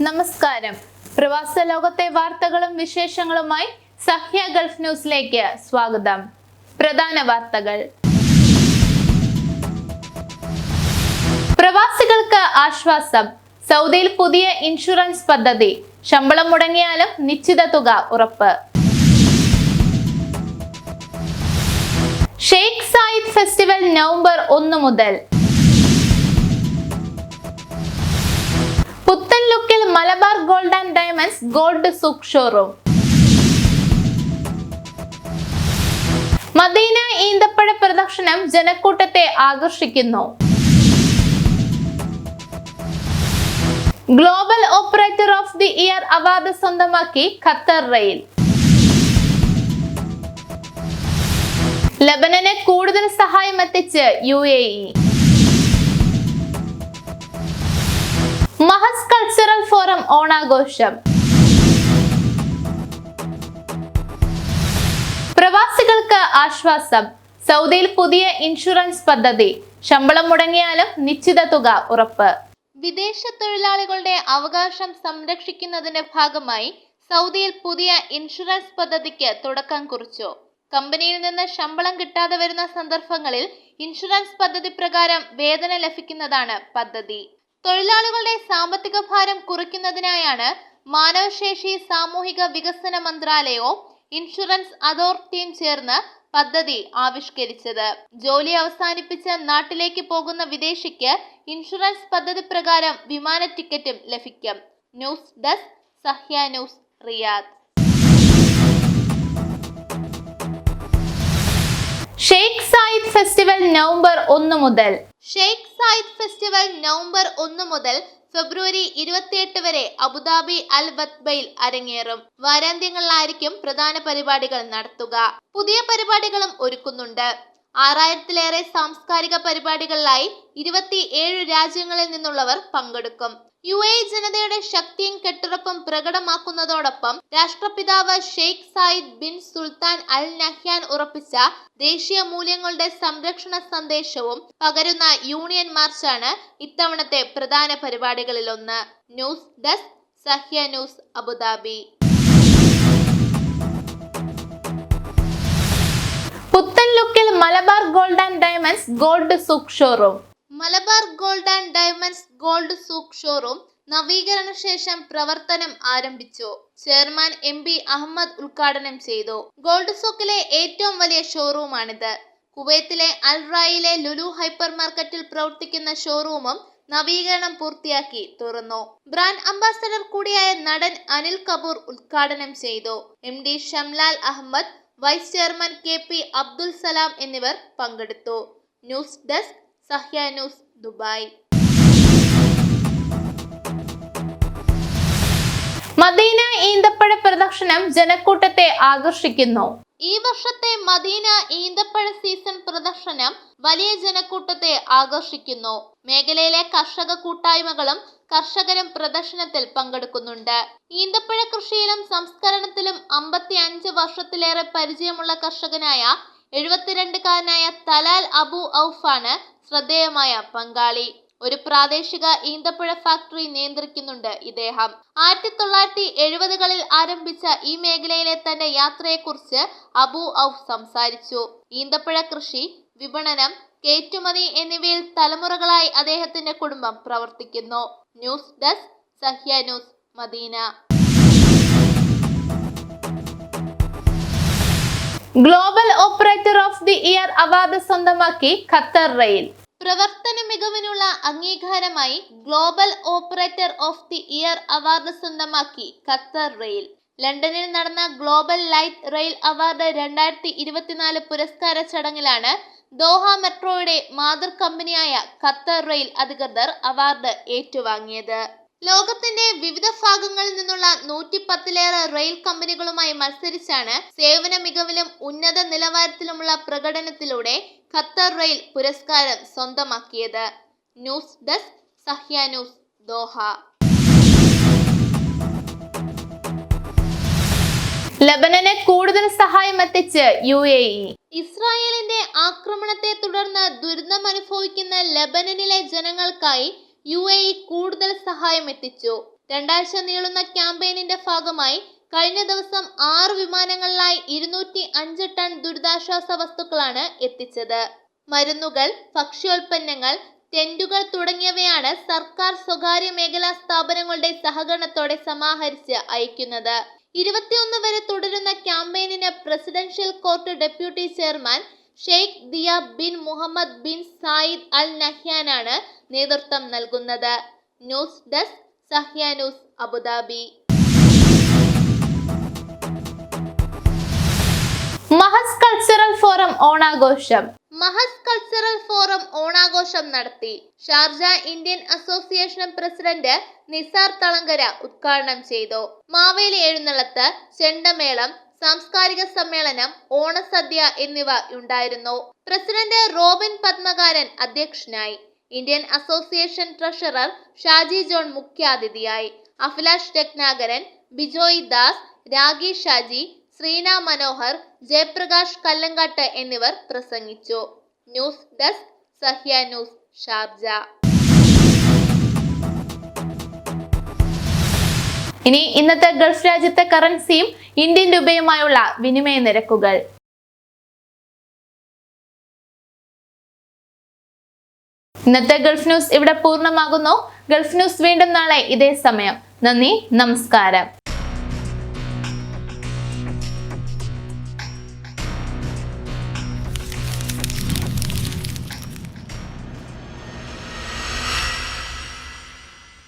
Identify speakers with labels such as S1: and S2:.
S1: നമസ്കാരം. പ്രവാസ ലോകത്തെ വാർത്തകളും വിശേഷങ്ങളുമായി സഹ്യ ഗൾഫ് ന്യൂസിലേക്ക് സ്വാഗതം. പ്രധാന വാർത്തകൾ. പ്രവാസികൾക്ക് ആശ്വാസം. സൗദിയിൽ പുതിയ ഇൻഷുറൻസ് പദ്ധതി. ശമ്പളം മുടങ്ങിയാലും നിശ്ചിത തുക ഉറപ്പ്. ഷെയ്ഖ് സായിദ് ഫെസ്റ്റിവൽ നവംബർ 1 മുതൽ. പുത്തൻ ലുക്കിൽ Malabar gold and diamonds gold souk showroom. Medina ഈന്തപ്പഴ പ്രദർശനം ജനക്കൂട്ടത്തെ ആകർഷിക്കുന്നു. Global operator of the year award സ്വന്തമാക്കി ഖത്തർ റെയിൽ. ലെബനന് കൂടുതൽ സഹായം എത്തിച്ച് UAE. മഹസ് കൾച്ചറൽ ഫോറം ഓണാഘോഷം. പ്രവാസികൾക്ക് ആശ്വാസം. സൗദിയിൽ പുതിയ ഇൻഷുറൻസ് പദ്ധതി. ശമ്പളം മുടങ്ങിയാലും നിശ്ചിത തുക ഉറപ്പ്. വിദേശ തൊഴിലാളികളുടെ അവകാശം സംരക്ഷിക്കുന്നതിന്റെ ഭാഗമായി സൗദിയിൽ പുതിയ ഇൻഷുറൻസ് പദ്ധതിക്ക് തുടക്കം കുറിച്ചു. കമ്പനിയിൽ നിന്ന് ശമ്പളം കിട്ടാതെ വരുന്ന സന്ദർഭങ്ങളിൽ ഇൻഷുറൻസ് പദ്ധതി പ്രകാരം വേതനം ലഭിക്കുന്നതാണ് പദ്ധതി. തൊഴിലാളികളുടെ സാമ്പത്തിക ഭാരം കുറയ്ക്കുന്നതിനായാണ് മാനവശേഷി സാമൂഹിക വികസന മന്ത്രാലയവും ഇൻഷുറൻസ് അതോറിറ്റിയും ചേർന്ന് പദ്ധതി ആവിഷ്കരിച്ചത്. ജോലി അവസാനിപ്പിച്ച് നാട്ടിലേക്ക് പോകുന്ന വിദേശിക്ക് ഇൻഷുറൻസ് പദ്ധതി പ്രകാരം വിമാന ടിക്കറ്റും ലഭിക്കും. News desk Sahya news, Riyadh. Sheikh Zayed festival November 1 മുതൽ. ഷെയ്ഖ് സായിദ് ഫെസ്റ്റിവൽ നവംബർ 1 മുതൽ ഫെബ്രുവരി 28 വരെ അബുദാബി അൽ വത്ബയിൽ അരങ്ങേറും. വാരാന്ത്യങ്ങളിലായിരിക്കും പ്രധാന പരിപാടികൾ നടത്തുക. പുതിയ പരിപാടികളും ഒരുക്കുന്നുണ്ട്. 6000-ലേറെ സാംസ്കാരിക പരിപാടികളിലായി 27 രാജ്യങ്ങളിൽ നിന്നുള്ളവർ പങ്കെടുക്കും. UAE ജനതയുടെ ശക്തിയും കെട്ടുറപ്പും പ്രകടമാക്കുന്നതോടൊപ്പം രാഷ്ട്രപിതാവ് Sheikh Zayed bin Sultan Al Nahyan ഉറപ്പിച്ച ദേശീയ മൂല്യങ്ങളുടെ സംരക്ഷണ സന്ദേശവും പകരുന്ന യൂണിയൻ മാർച്ചാണ് ഇത്തവണത്തെ പ്രധാന പരിപാടികളിലൊന്ന്. News desk Sahya news, Abu Dhabi. പുത്തൻ ലുക്കിൽ Malabar gold and diamonds gold souk showroom. Malabar gold and diamonds gold souk showroom നവീകരണ ശേഷം പ്രവർത്തനം ആരംഭിച്ചു. ചെയർമാൻ MB അഹമ്മദ് ഉദ്ഘാടനം ചെയ്തു. ഗോൾഡ് സൂക്കിലെ ഏറ്റവും വലിയ ഷോറൂമാണിത്. കുവൈത്തിലെ അൽ റായിലെ ലുലു ഹൈപ്പർ മാർക്കറ്റിൽ പ്രവർത്തിക്കുന്ന ഷോറൂമും നവീകരണം പൂർത്തിയാക്കി തുറന്നു. ബ്രാൻഡ് അംബാസഡർ കൂടിയായ നടൻ അനിൽ കപൂർ ഉദ്ഘാടനം ചെയ്തു. MD Shamlal Ahmed, vice chairman KP Abdul Salam എന്നിവർ പങ്കെടുത്തു. News desk Sahya news, Dubai. Medina ഈന്തപ്പഴ പ്രദർശനം ജനക്കൂട്ടത്തെ ആകർഷിക്കുന്നു. ഈ വർഷത്തെ മദീന ഈന്തപ്പഴ സീസൺ പ്രദർശനം വലിയ ജനക്കൂട്ടത്തെ ആകർഷിക്കുന്നു. മേഖലയിലെ കർഷക കൂട്ടായ്മകളും കർഷകരും പ്രദർശനത്തിൽ പങ്കെടുക്കുന്നുണ്ട്. ഈന്തപ്പഴ കൃഷിയിലും സംസ്കരണത്തിലും 55 വർഷത്തിലേറെ പരിചയമുള്ള കർഷകനായ 72-കാരനായ തലാൽ അബു ഔഫാണ് ശ്രദ്ധേയമായ പങ്കാളി. ഒരു പ്രാദേശിക ഈന്തപ്പഴ ഫാക്ടറി നിയന്ത്രിക്കുന്നുണ്ട് ഇദ്ദേഹം. 1970-കളിൽ ആരംഭിച്ച ഈ മേഖലയിലെ തന്റെ യാത്രയെക്കുറിച്ച് അബു ഔഫ് സംസാരിച്ചു. ഈന്തപ്പഴ കൃഷി, വിപണനം, കയറ്റുമതി എന്നിവയിൽ തലമുറകളായി അദ്ദേഹത്തിന്റെ കുടുംബം പ്രവർത്തിക്കുന്നു. News desk Sahya news, Medina. Global operator of the year award സ്വന്തമാക്കി ഖത്തർ റെയിൽ. പ്രവർത്തന മികവിനുള്ള അംഗീകാരമായി global operator of the year award സ്വന്തമാക്കി ഖത്തർ റെയിൽ. ലണ്ടനിൽ നടന്ന ഗ്ലോബൽ ലൈറ്റ് റെയിൽ അവാർഡ് 2024 പുരസ്കാര ചടങ്ങിലാണ് ദോഹ മെട്രോയുടെ മാതൃ കമ്പനിയായ ഖത്തർ റെയിൽ അധികൃതർ അവാർഡ് ഏറ്റുവാങ്ങിയത്. ലോകത്തിന്റെ വിവിധ ഭാഗങ്ങളിൽ നിന്നുള്ള 110-ലേറെ റെയിൽ കമ്പനികളുമായി മത്സരിച്ചാണ് സേവന മികവിലും ഉന്നത നിലവാരത്തിലുമുള്ള പ്രകടനത്തിലൂടെ ഖത്തർ റെയിൽ പുരസ്കാരം സ്വന്തമാക്കിയത്. News desk Sahya news, Doha. ലെബനന് കൂടുതൽ സഹായം എത്തിച്ച് UAE. ഇസ്രായേലിന്റെ ആക്രമണത്തെ തുടർന്ന് ദുരിതമനുഭവിക്കുന്ന ലെബനനിലെ ജനങ്ങൾക്കായി UAE കൂടുതൽ സഹായം എത്തിച്ചു. രണ്ടാഴ്ച നീളുന്ന ക്യാമ്പയിനിന്റെ ഭാഗമായി കഴിഞ്ഞ ദിവസം 6 വിമാനങ്ങളിലായി 205 ടൺ ദുരിതാശ്വാസ വസ്തുക്കളാണ് എത്തിച്ചത്. മരുന്നുകൾ, ഭക്ഷ്യോൽപ്പന്നങ്ങൾ, ടെന്റുകൾ തുടങ്ങിയവയാണ് സർക്കാർ സ്വകാര്യ മേഖലാ സ്ഥാപനങ്ങളുടെ സഹകരണത്തോടെ സമാഹരിച്ച് അയക്കുന്നത്. 21 വരെ തുടരുന്ന ക്യാമ്പയിനിന് presidential court deputy chairman Sheikh Theyab bin Mohamed bin Zayed Al നഹ്യാനാണ് നേതൃത്വം നൽകുന്നത്. News desk Sahya news, Abu Dhabi. Mahas cultural forum ഓണാഘോഷം. മഹസ് കൾച്ചറൽ ഫോറം ഓണാഘോഷം നടത്തി. Sharjah Indian association president Nisar Thalangara ഉദ്ഘാടനം ചെയ്തു. മാവേലി എഴുന്നള്ളത്ത്, ചെണ്ടമേളം, സാംസ്കാരിക സമ്മേളനം, ഓണസദ്യ എന്നിവ ഉണ്ടായിരുന്നു. പ്രസിഡന്റ് റോബിൻ പത്മകാരൻ അധ്യക്ഷനായി. Indian association treasurer Shaji John മുഖ്യാതിഥിയായി. അഭിലാഷ് രത്നാകരൻ, ബിജോയ് ദാസ്, രാഗി ഷാജി, ശ്രീന മനോഹർ, ജയപ്രകാശ് കല്ലങ്കാട്ട് എന്നിവർ പ്രസംഗിച്ചു. News desk Sahya news, Sharjah. ഇനി ഇന്നത്തെ ഗൾഫ് രാജ്യത്തെ കറൻസിയും ഇന്ത്യൻ രൂപയുമായുള്ള വിനിമയ നിരക്കുകൾ. ഇന്നത്തെ ഗൾഫ് ന്യൂസ് ഇവിടെ പൂർണ്ണമാകുന്നു. ഗൾഫ് ന്യൂസ് വീണ്ടും നാളെ ഇതേ സമയം. നന്ദി, നമസ്കാരം.